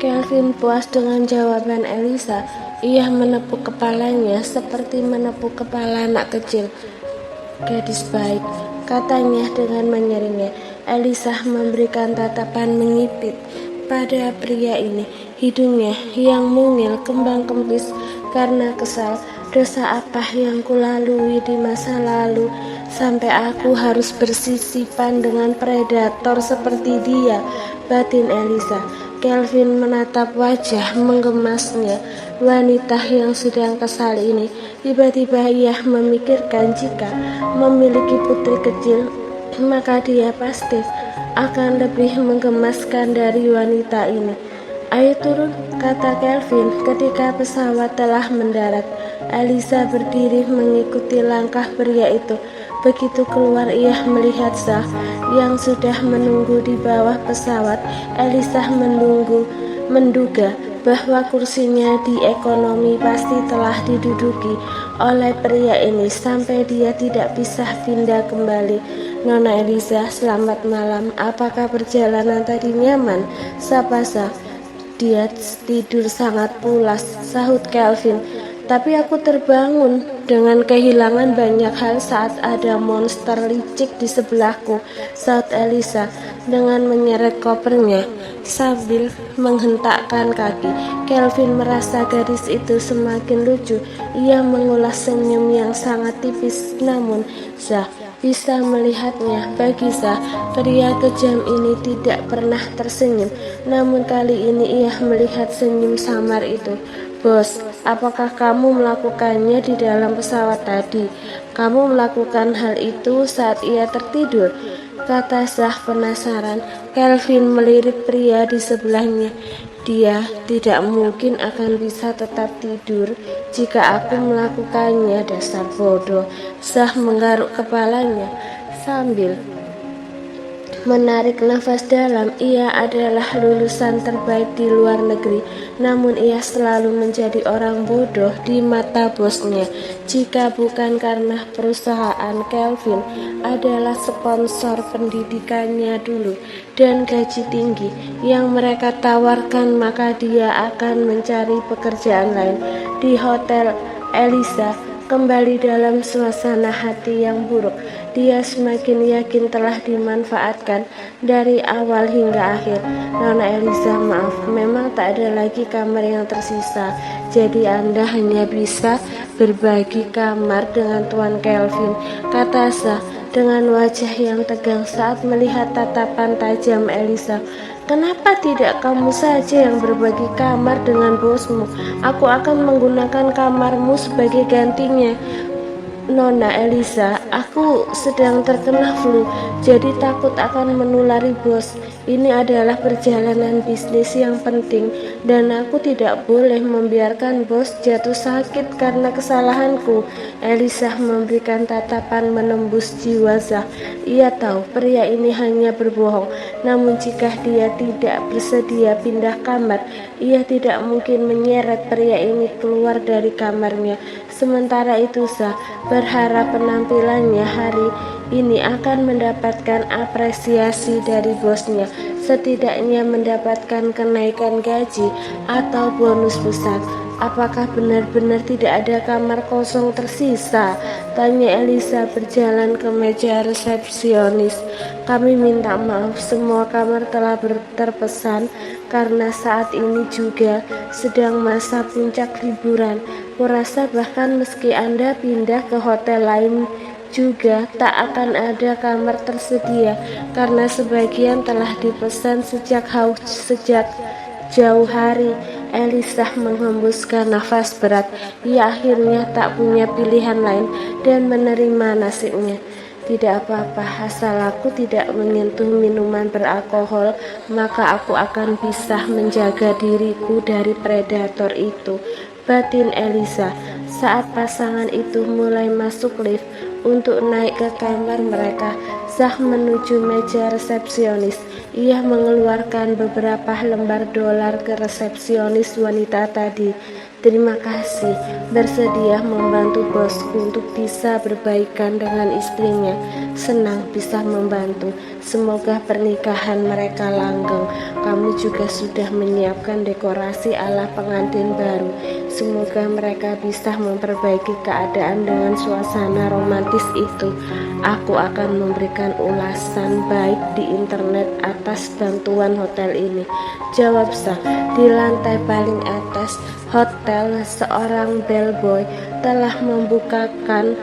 Kelvin puas dengan jawaban Elisa. Ia menepuk kepalanya seperti menepuk kepala anak kecil. "Gadis baik," katanya dengan menyeringnya. Elisa memberikan tatapan mengipit pada pria ini. Hidungnya yang mungil kembang kempis karena kesal. "Dosa apa yang kulalui di masa lalu sampai aku harus bersisipan dengan predator seperti dia?" batin Elisa. Kelvin menatap wajah menggemasnya wanita yang sedang kesal ini. Tiba-tiba ia memikirkan jika memiliki putri kecil, maka dia pasti akan lebih menggemaskan dari wanita ini. "Ayo turun," kata Kelvin ketika pesawat telah mendarat. Elisa berdiri mengikuti langkah pria itu. Begitu keluar ia melihat Zah yang sudah menunggu di bawah pesawat. Elisa menduga bahwa kursinya di ekonomi pasti telah diduduki oleh pria ini sampai dia tidak bisa pindah kembali. "Nona Elisa, selamat malam. Apakah perjalanan tadi nyaman?" sapa Zah. "Dia tidur sangat pulas," sahut Kelvin. "Tapi aku terbangun dengan kehilangan banyak hal saat ada monster licik di sebelahku," saut Elisa dengan menyeret kopernya sambil menghentakkan kaki. Kelvin merasa gadis itu semakin lucu. Ia mengulas senyum yang sangat tipis, namun Zah bisa melihatnya. Bagi Zah, pria kejam ini tidak pernah tersenyum, namun kali ini ia melihat senyum samar itu. "Bos, apakah kamu melakukannya di dalam pesawat tadi?" "Kamu melakukan hal itu saat ia tertidur?" kata Zah penasaran. Kelvin melirik pria di sebelahnya. "Dia tidak mungkin akan bisa tetap tidur jika aku melakukannya, dasar bodoh." Zah menggaruk kepalanya sambil menarik nafas dalam. Ia adalah lulusan terbaik di luar negeri, namun ia selalu menjadi orang bodoh di mata bosnya. Jika bukan karena perusahaan Kelvin adalah sponsor pendidikannya dulu dan gaji tinggi yang mereka tawarkan, maka dia akan mencari pekerjaan lain di hotel. Elisa kembali dalam suasana hati yang buruk. Dia semakin yakin telah dimanfaatkan dari awal hingga akhir. "Nona Elisa, maaf, memang tak ada lagi kamar yang tersisa. Jadi Anda hanya bisa berbagi kamar dengan Tuan Kelvin," kata Zah dengan wajah yang tegang saat melihat tatapan tajam Elisa. "Kenapa tidak kamu saja yang berbagi kamar dengan bosmu? Aku akan menggunakan kamarmu sebagai gantinya." "Nona Elisa, aku sedang terkena flu, jadi takut akan menulari bos. Ini adalah perjalanan bisnis yang penting, dan aku tidak boleh membiarkan bos jatuh sakit karena kesalahanku." Elisa memberikan tatapan menembus jiwa Zah. Ia tahu pria ini hanya berbohong, namun jika dia tidak bersedia pindah kamar, ia tidak mungkin menyeret pria ini keluar dari kamarnya. Sementara itu Zah berharap penampilannya hari ini akan mendapatkan apresiasi dari bosnya, setidaknya mendapatkan kenaikan gaji atau bonus besar. "Apakah benar-benar tidak ada kamar kosong tersisa?" tanya Elisa berjalan ke meja resepsionis. "Kami minta maaf, semua kamar telah terpesan karena saat ini juga sedang masa puncak liburan. Kurasa bahkan meski Anda pindah ke hotel lain juga tak akan ada kamar tersedia karena sebagian telah dipesan sejak jauh hari." Elisa menghembuskan nafas berat. Ia akhirnya tak punya pilihan lain dan menerima nasibnya. "Tidak apa-apa, asal aku tidak menyentuh minuman beralkohol, maka aku akan bisa menjaga diriku dari predator itu," batin Elisa saat pasangan itu mulai masuk lift untuk naik ke kamar mereka. Zach menuju meja resepsionis. Ia mengeluarkan beberapa lembar dolar ke resepsionis wanita tadi. Terima kasih, bersedia membantu bosku untuk bisa berbaikan dengan istrinya. Senang bisa membantu. Semoga pernikahan mereka langgeng. Kamu juga sudah menyiapkan dekorasi ala pengantin baru. Semoga mereka bisa memperbaiki keadaan dengan suasana romantis itu. Aku akan memberikan ulasan baik di internet atas bantuan hotel ini. Jawab Zach. Di lantai paling atas hotel, seorang bellboy telah membukakan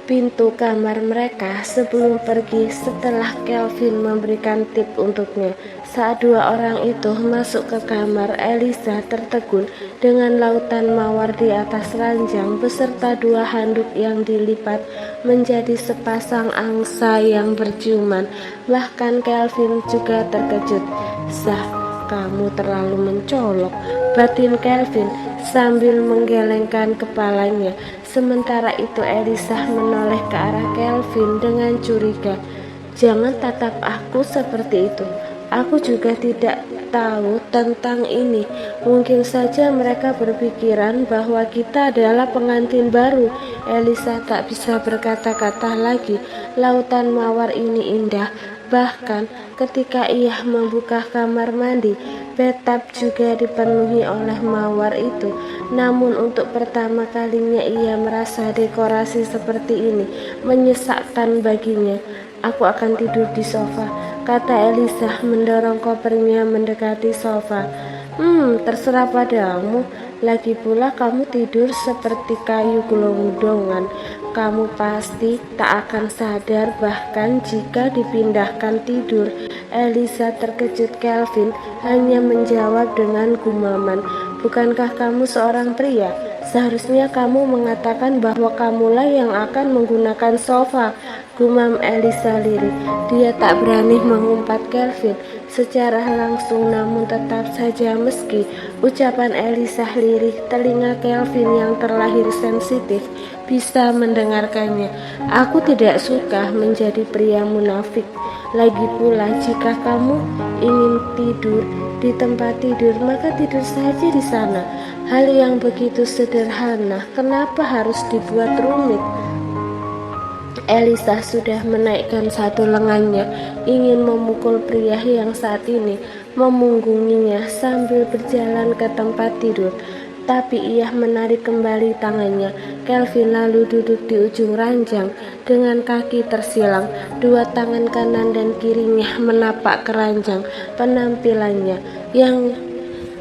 pintu kamar mereka sebelum pergi setelah Kelvin memberikan tip untuknya. Saat dua orang itu masuk ke kamar, Elisa tertegun dengan lautan mawar di atas ranjang beserta dua handuk yang dilipat menjadi sepasang angsa yang berciuman. Bahkan Kelvin juga terkejut. Zach, kamu terlalu mencolok, batin Kelvin sambil menggelengkan kepalanya. Sementara itu Elisa menoleh ke arah Kelvin dengan curiga. Jangan tatap aku seperti itu. Aku juga tidak tahu tentang ini. Mungkin saja mereka berpikiran bahwa kita adalah pengantin baru. Elisa tak bisa berkata-kata lagi. Lautan mawar ini indah. Bahkan ketika ia membuka kamar mandi, bathtub juga dipenuhi oleh mawar itu. Namun untuk pertama kalinya ia merasa dekorasi seperti ini menyesakkan baginya. Aku akan tidur di sofa, kata Elisa mendorong kopernya mendekati sofa. Terserah padamu. Lagi pula kamu tidur seperti kayu gelondongan. Kamu pasti tak akan sadar bahkan jika dipindahkan tidur. Elisa terkejut. Kelvin hanya menjawab dengan gumaman. Bukankah kamu seorang pria? Seharusnya kamu mengatakan bahwa kamulah yang akan menggunakan sofa, gumam Elisa lirih. Dia tak berani mengumpat Kelvin secara langsung, namun tetap saja meski ucapan Elisa lirih, telinga Kelvin yang terlahir sensitif bisa mendengarkannya. Aku tidak suka menjadi pria munafik. Lagi pula jika kamu ingin tidur di tempat tidur, maka tidur saja di sana. Hal yang begitu sederhana, kenapa harus dibuat rumit? Elisa sudah menaikkan satu lengannya, ingin memukul pria yang saat ini memunggunginya sambil berjalan ke tempat tidur. Tapi ia menarik kembali tangannya. Kelvin lalu duduk di ujung ranjang dengan kaki tersilang. Dua tangan kanan dan kirinya menapak keranjang. Penampilannya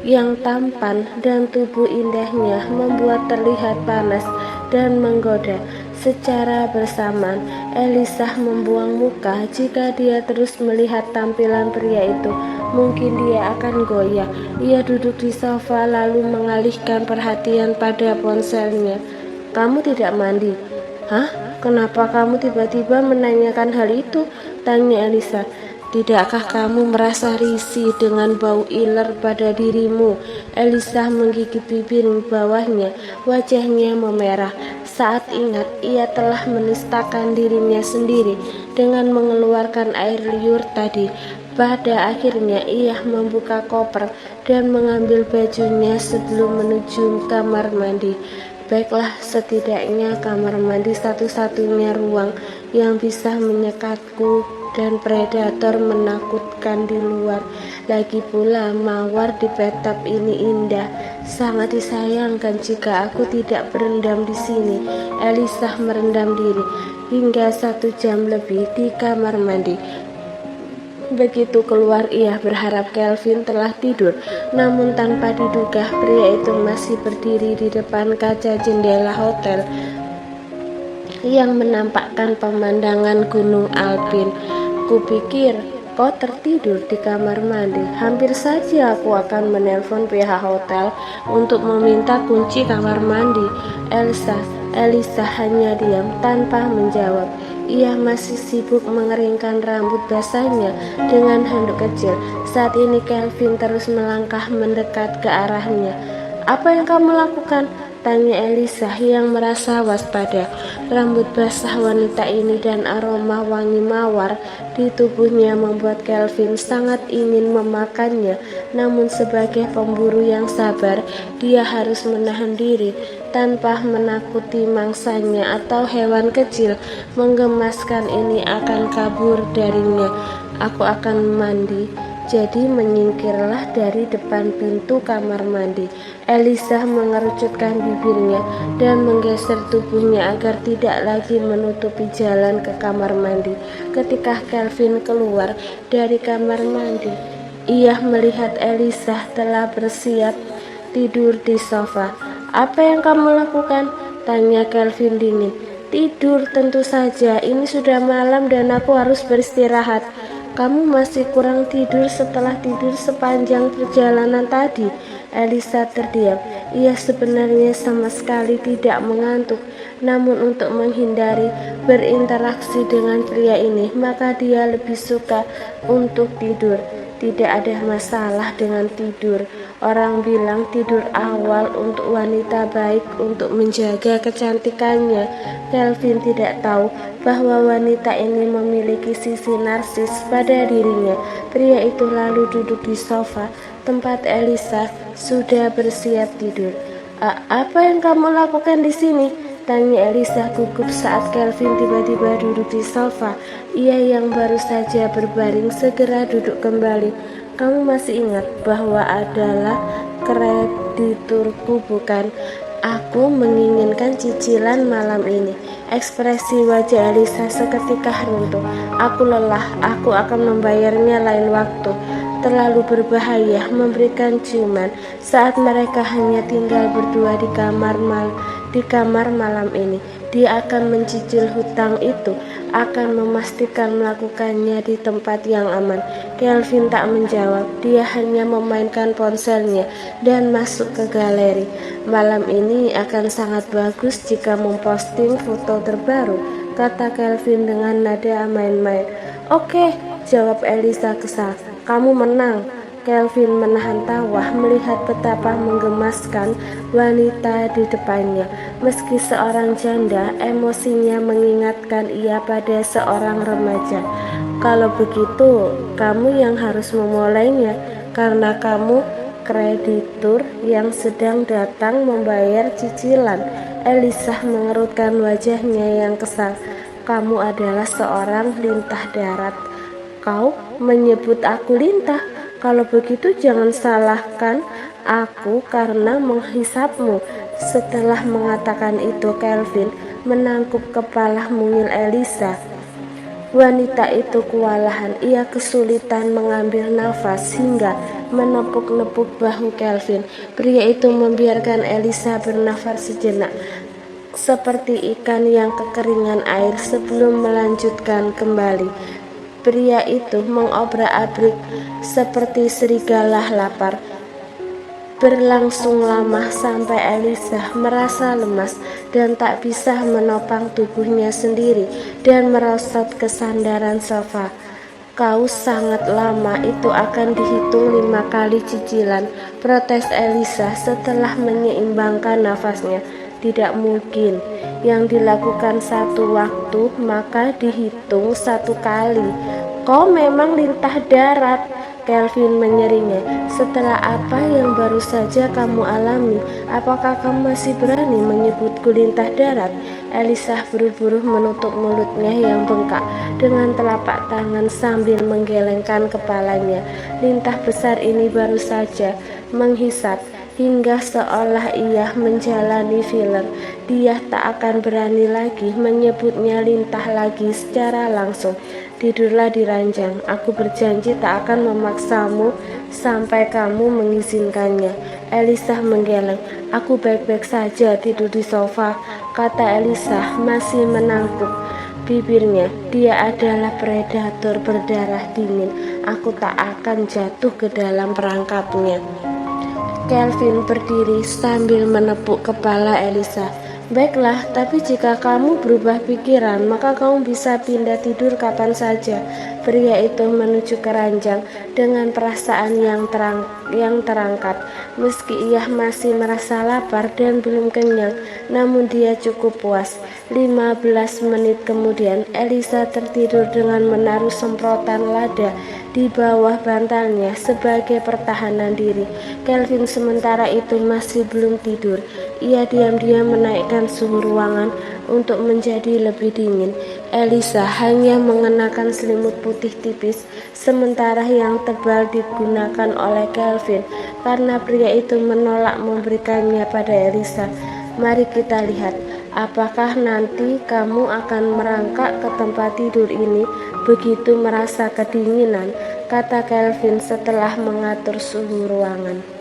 yang tampan dan tubuh indahnya membuat terlihat panas dan menggoda. Secara bersamaan, Elisa membuang muka. Jika dia terus melihat tampilan pria itu, mungkin dia akan goyah. Ia duduk di sofa lalu mengalihkan perhatian pada ponselnya. Kamu tidak mandi? Hah? Kenapa kamu tiba-tiba menanyakan hal itu? Tanya Elisa. Tidakkah kamu merasa risih dengan bau iler pada dirimu? Elisa menggigit bibir bawahnya, wajahnya memerah. Saat ingat ia telah menistakan dirinya sendiri dengan mengeluarkan air liur tadi. Pada akhirnya ia membuka koper dan mengambil bajunya sebelum menuju kamar mandi. Baiklah, setidaknya kamar mandi satu-satunya ruang yang bisa menyekatku dan predator menakutkan di luar. Lagi pula mawar di bathtub ini indah. Sangat disayangkan jika aku tidak berendam di sini. Elisa merendam diri hingga 1 jam lebih di kamar mandi. Begitu keluar ia berharap Kelvin telah tidur, namun tanpa diduga pria itu masih berdiri di depan kaca jendela hotel yang menampakkan pemandangan Gunung Alpin. Kupikir kau tertidur di kamar mandi. Hampir saja aku akan menelpon pihak hotel untuk meminta kunci kamar mandi. Elisa hanya diam tanpa menjawab. Ia masih sibuk mengeringkan rambut basahnya dengan handuk kecil. Saat ini Kelvin terus melangkah mendekat ke arahnya. Apa yang kamu lakukan? Tanya Elisa yang merasa waspada. Rambut basah wanita ini dan aroma wangi mawar di tubuhnya membuat Kelvin sangat ingin memakannya. Namun sebagai pemburu yang sabar, dia harus menahan diri tanpa menakuti mangsanya atau hewan kecil menggemaskan ini akan kabur darinya. Aku akan mandi. Jadi menyingkirlah dari depan pintu kamar mandi. Elisa mengerucutkan bibirnya dan menggeser tubuhnya agar tidak lagi menutupi jalan ke kamar mandi. Ketika Kelvin keluar dari kamar mandi, ia melihat Elisa telah bersiap tidur di sofa. "Apa yang kamu lakukan?" tanya Kelvin dingin. "Tidur, tentu saja. Ini sudah malam dan aku harus beristirahat." "Kamu masih kurang tidur setelah tidur sepanjang perjalanan tadi." Elisa terdiam. Ia sebenarnya sama sekali tidak mengantuk, namun untuk menghindari berinteraksi dengan pria ini, maka dia lebih suka untuk tidur. Tidak ada masalah dengan tidur. Orang bilang tidur awal untuk wanita baik untuk menjaga kecantikannya. Kelvin tidak tahu bahwa wanita ini memiliki sisi narsis pada dirinya. Pria itu lalu duduk di sofa tempat Elisa sudah bersiap tidur. "Apa yang kamu lakukan di sini?" tanya Elisa gugup saat Kelvin tiba-tiba duduk di sofa. Ia yang baru saja berbaring segera duduk kembali. "Kamu masih ingat bahwa adalah krediturku, bukan? Aku menginginkan cicilan malam ini." Ekspresi wajah Elisa seketika runtuh. "Aku lelah, aku akan membayarnya lain waktu." Terlalu berbahaya memberikan ciuman saat mereka hanya tinggal berdua di kamar malam ini. Dia akan mencicil hutang itu, akan memastikan melakukannya di tempat yang aman. Kelvin tak menjawab, dia hanya memainkan ponselnya dan masuk ke galeri. "Malam ini akan sangat bagus jika memposting foto terbaru," kata Kelvin dengan nada main-main. "Oke," jawab Elisa kesal. "Kamu menang." Kelvin menahan tawa melihat betapa menggemaskan wanita di depannya. Meski seorang janda, emosinya mengingatkan ia pada seorang remaja. "Kalau begitu, kamu yang harus memulainya, karena kamu kreditur yang sedang datang membayar cicilan." Elisa mengerutkan wajahnya yang kesal. "Kamu adalah seorang lintah darat." "Kau menyebut aku lintah? Kalau begitu jangan salahkan aku karena menghisapmu." Setelah mengatakan itu, Kelvin menangkup kepala mungil Elisa. Wanita itu kewalahan. Ia kesulitan mengambil nafas hingga menepuk-nepuk bahu Kelvin. Pria itu membiarkan Elisa bernafas sejenak seperti ikan yang kekeringan air sebelum melanjutkan kembali. Pria itu mengobrak-abrik seperti serigala lapar. Berlangsung lama sampai Elisa merasa lemas dan tak bisa menopang tubuhnya sendiri dan merosot ke sandaran sofa. "Kau sangat lama, itu akan dihitung 5 kali cicilan," protes Elisa setelah menyeimbangkan nafasnya. "Tidak mungkin. Yang dilakukan satu waktu maka dihitung 1 kali. Kau memang lintah darat." Kelvin menyeringai. "Setelah apa yang baru saja kamu alami, apakah kamu masih berani menyebutku lintah darat?" Elisa buru-buru menutup mulutnya yang bengkak dengan telapak tangan sambil menggelengkan kepalanya. Lintah besar ini baru saja menghisap hingga seolah ia menjalani filler. Dia tak akan berani lagi menyebutnya lintah lagi secara langsung. "Tidurlah di ranjang. Aku berjanji tak akan memaksamu sampai kamu mengizinkannya." Elisa menggeleng. "Aku baik-baik saja tidur di sofa," kata Elisa masih menangkuk bibirnya. "Dia adalah predator berdarah dingin. Aku tak akan jatuh ke dalam perangkapnya." Kelvin berdiri sambil menepuk kepala Elisa. "Baiklah, tapi jika kamu berubah pikiran, maka kamu bisa pindah tidur kapan saja." Pria itu menuju ke ranjang dengan perasaan yang terangkat. Meski ia masih merasa lapar dan belum kenyang, namun dia cukup puas. 15 menit kemudian, Elisa tertidur dengan menaruh semprotan lada di bawah bantalnya sebagai pertahanan diri. Kelvin sementara itu masih belum tidur. Ia diam-diam menaikkan suhu ruangan untuk menjadi lebih dingin. Elisa hanya mengenakan selimut putih tipis, sementara yang tebal digunakan oleh Kelvin karena pria itu menolak memberikannya pada Elisa. Mari kita lihat, apakah nanti kamu akan merangkak ke tempat tidur ini begitu merasa kedinginan, kata Kelvin setelah mengatur suhu ruangan.